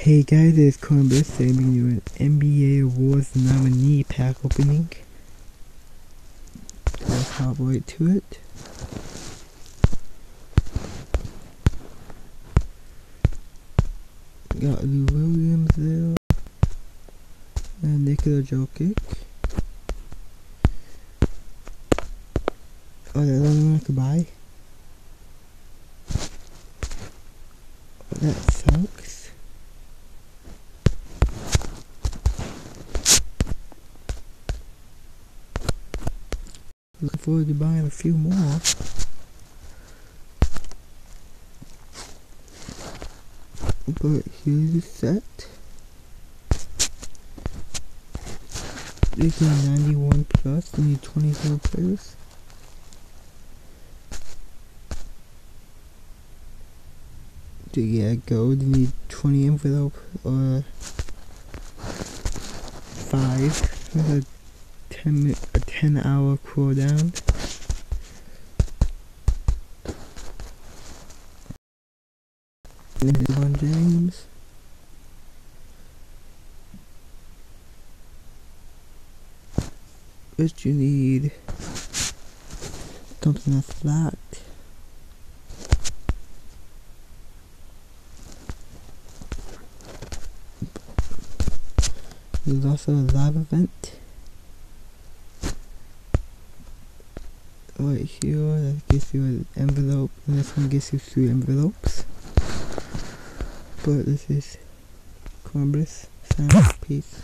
Hey guys, it's Columbus sending you an NBA Awards nominee pack opening. Let's hop right to it. Got Lou Williams there, and Nikola Jokic. Oh, that's the only one I could buy. That sucks. Looking forward to buying a few more. But here's the set. This is 91 plus, you need 24 players. To get gold, you need 20 envelope or 5 with a 10-hour cooldown. And then LeBron James. First you need something that's flat. There's also a live event right here that gives you an envelope, and this one gives you 3 envelopes. But this is Columbus. Peace.